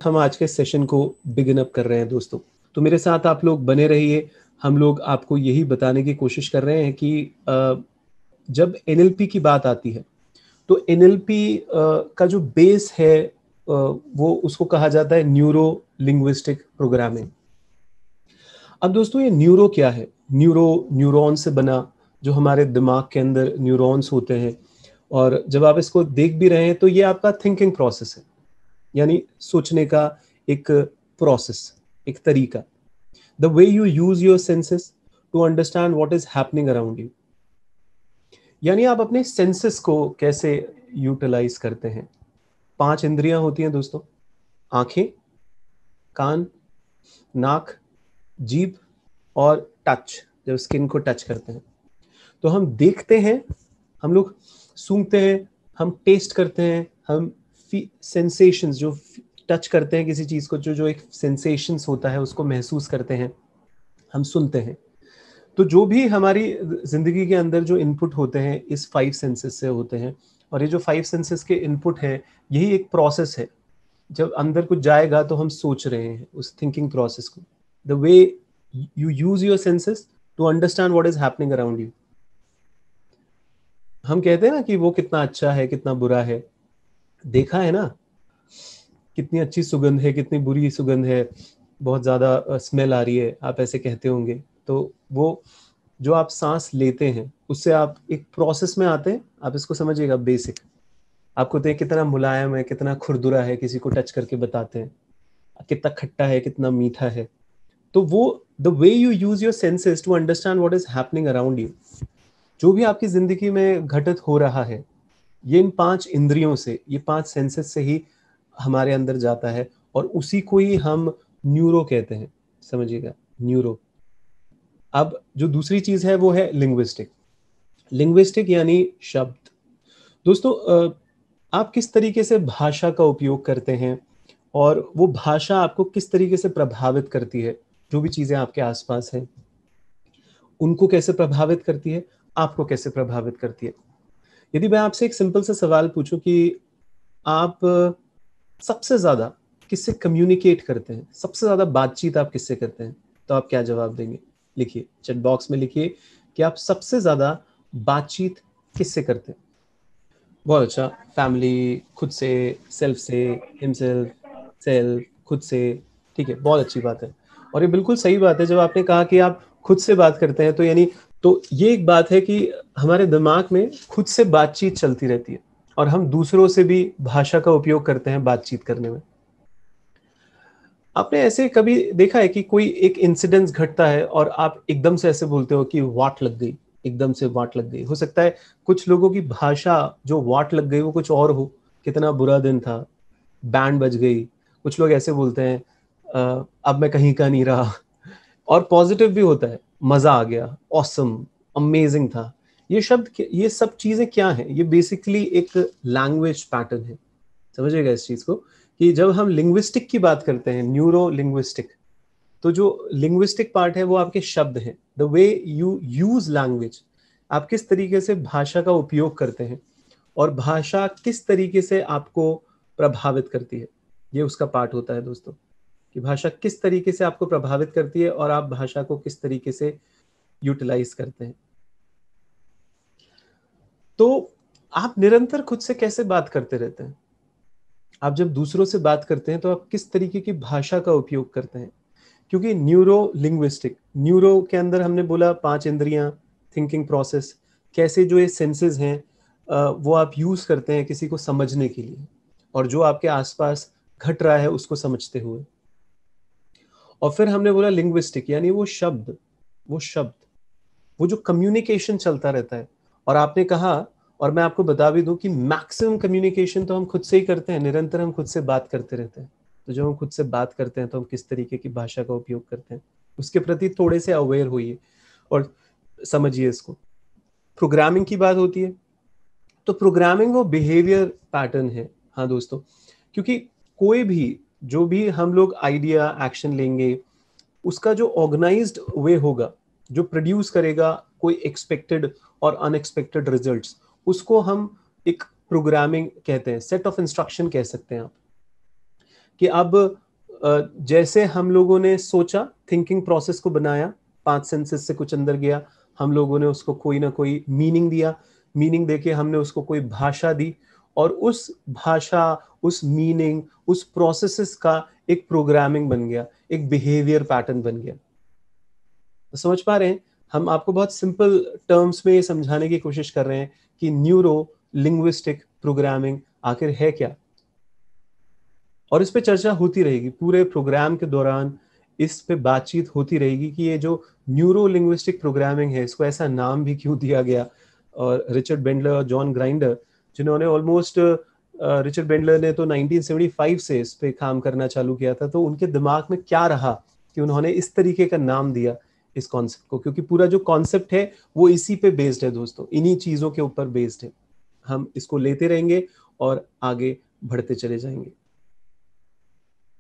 हम आज के सेशन को बिगिन अप कर रहे हैं दोस्तों। तो मेरे साथ आप लोग बने रहिए। हम लोग आपको यही बताने की कोशिश कर रहे हैं कि जब एनएलपी की बात आती है तो एनएलपी का जो बेस है वो उसको कहा जाता है न्यूरो लिंग्विस्टिक प्रोग्रामिंग। अब दोस्तों ये न्यूरो क्या है? न्यूरॉन से बना जो हमारे दिमाग के अंदर न्यूरॉन्स होते हैं, और जब आप इसको देख भी रहे हैं तो ये आपका थिंकिंग प्रोसेस है, यानी सोचने का एक प्रोसेस, एक तरीका। The way you use your senses to understand what is happening around you, यानी आप अपने सेंसेस को कैसे यूटिलाइज करते हैं। 5 इंद्रियां होती हैं दोस्तों: आंखें, कान, नाक, जीभ और टच। जब स्किन को टच करते हैं तो हम देखते हैं, हम लोग सूंघते हैं, हम टेस्ट करते हैं, हम सेंसेशंस जो टच करते हैं किसी चीज को, जो जो एक सेंसेशंस होता है उसको महसूस करते हैं, हम सुनते हैं। तो जो भी हमारी जिंदगी के अंदर जो इनपुट होते हैं इस 5 सेंसेस से होते हैं, और ये जो 5 सेंसेस के इनपुट है यही एक प्रोसेस है। जब अंदर कुछ जाएगा तो हम सोच रहे हैं उस थिंकिंग प्रोसेस को। The way you use your senses to understand what is happening around you. हम कहते हैं ना कि वो कितना अच्छा है, कितना बुरा है। देखा है ना, कितनी अच्छी सुगंध है, कितनी बुरी सुगंध है, बहुत ज्यादा स्मेल आ रही है, आप ऐसे कहते होंगे। तो वो जो आप सांस लेते हैं उससे आप एक प्रोसेस में आते हैं। आप इसको समझिएगा बेसिक। आपको तो कितना मुलायम है, कितना खुरदुरा है, किसी को टच करके बताते हैं, कितना खट्टा है, कितना मीठा है। तो वो the way you use your senses to understand what is happening around you, जो भी आपकी जिंदगी में घटित हो रहा है, ये इन 5 इंद्रियों से, ये 5 सेंसेस से ही हमारे अंदर जाता है, और उसी को ही हम न्यूरो कहते हैं। समझिएगा, न्यूरो। अब जो दूसरी चीज है वो है लिंग्विस्टिक। लिंग्विस्टिक यानी शब्द। दोस्तों आप किस तरीके से भाषा का उपयोग करते हैं, और वो भाषा आपको किस तरीके से प्रभावित करती है, जो भी चीजें आपके आसपास हैं उनको कैसे प्रभावित करती है, आपको कैसे प्रभावित करती है। यदि मैं आपसे एक सिंपल सा सवाल पूछूं कि आप सबसे ज्यादा किससे कम्युनिकेट करते हैं, सबसे ज्यादा बातचीत आप किससे करते हैं, तो आप क्या जवाब देंगे? लिखिए, चैट बॉक्स में लिखिए कि आप सबसे ज्यादा बातचीत किससे करते हैं। बहुत अच्छा। फैमिली, खुद से, सेल्फ से, हिमसेल्फ, सेल्फ, खुद से। ठीक है, बहुत अच्छी बात है। और ये बिल्कुल सही बात है। जब आपने कहा कि आप खुद से बात करते हैं तो यानी, तो ये एक बात है कि हमारे दिमाग में खुद से बातचीत चलती रहती है, और हम दूसरों से भी भाषा का उपयोग करते हैं बातचीत करने में। आपने ऐसे कभी देखा है कि कोई एक इंसिडेंस घटता है और आप एकदम से ऐसे बोलते हो कि वाट लग गई, एकदम से वाट लग गई? हो सकता है कुछ लोगों की भाषा जो वाट लग गई वो कुछ और हो, कितना बुरा दिन था, बैंड बज गई। कुछ लोग ऐसे बोलते हैं अब मैं कहीं का नहीं रहा। और पॉजिटिव भी होता है, मजा आ गया, ऑसम, अमेजिंग था। ये शब्द, ये सब चीजें क्या हैं? ये बेसिकली एक लैंग्वेज पैटर्न है। समझिएगा इस चीज को, कि जब हम लिंग्विस्टिक की बात करते हैं, न्यूरो लिंग्विस्टिक, तो जो लिंग्विस्टिक पार्ट है वो आपके शब्द हैं। The way you use language, आप किस तरीके से भाषा का उपयोग करते हैं, और भाषा किस तरीके से आपको प्रभावित करती है, ये उसका पार्ट होता है दोस्तों। कि भाषा किस तरीके से आपको प्रभावित करती है और आप भाषा को किस तरीके से यूटिलाइज करते हैं। तो आप निरंतर खुद से कैसे बात करते रहते हैं? आप जब दूसरों से बात करते हैं तो आप किस तरीके की भाषा का उपयोग करते हैं? क्योंकि न्यूरो लिंग्विस्टिक, न्यूरो के अंदर हमने बोला 5 इंद्रियां, थिंकिंग प्रोसेस, कैसे जो ये सेंसेस हैं वो आप यूज करते हैं किसी को समझने के लिए, और जो आपके आसपास घट रहा है उसको समझते हुए। और फिर हमने बोला लिंग्विस्टिक, यानी वो शब्द, वो शब्द, वो जो कम्युनिकेशन चलता रहता है। और आपने कहा, और मैं आपको बता भी दूं कि मैक्सिमम कम्युनिकेशन तो हम खुद से ही करते हैं, निरंतर हम खुद से बात करते रहते हैं। तो जब हम खुद से बात करते हैं तो हम किस तरीके की भाषा का उपयोग करते हैं, उसके प्रति थोड़े से अवेयर होइए और समझिए इसको। प्रोग्रामिंग की बात होती है तो प्रोग्रामिंग वो बिहेवियर पैटर्न है। हाँ दोस्तों, क्योंकि कोई भी, जो भी हम लोग आइडिया, एक्शन लेंगे, उसका जो ऑर्गेनाइज्ड वे होगा, जो प्रोड्यूस करेगा कोई एक्सपेक्टेड और अनएक्सपेक्टेड रिजल्ट्स, उसको हम एक प्रोग्रामिंग कहते हैं, सेट ऑफ इंस्ट्रक्शन कह सकते हैं आप। कि अब जैसे हम लोगों ने सोचा, थिंकिंग प्रोसेस को बनाया, 5 सेंसेस से कुछ अंदर गया, हम लोगों ने उसको कोई ना कोई मीनिंग दिया, मीनिंग देके हमने उसको कोई भाषा दी, और उस भाषा, उस मीनिंग, उस प्रोसेसेस का एक प्रोग्रामिंग बन गया, एक बिहेवियर पैटर्न बन गया। तो समझ पा रहे हैं? हम आपको बहुत सिंपल टर्म्स में ये समझाने की कोशिश कर रहे हैं कि न्यूरो लिंग्विस्टिक प्रोग्रामिंग आखिर है क्या, और इस पे चर्चा होती रहेगी पूरे प्रोग्राम के दौरान। इस पे बातचीत होती रहेगी कि ये जो न्यूरो लिंग्विस्टिक प्रोग्रामिंग है, इसको ऐसा नाम भी क्यों दिया गया। और रिचर्ड बेंडलर और जॉन ग्राइंडर, जिन्होंने ऑलमोस्ट रिचर्ड बेंडलर ने तो 1975 से इस पे काम करना चालू किया था, तो उनके दिमाग में क्या रहा कि उन्होंने इस तरीके का नाम दिया इस कॉन्सेप्ट को, क्योंकि पूरा जो कॉन्सेप्ट है वो इसी पे बेस्ड है दोस्तों, इन्हीं चीजों के ऊपर बेस्ड है। हम इसको लेते रहेंगे और आगे बढ़ते चले जाएंगे।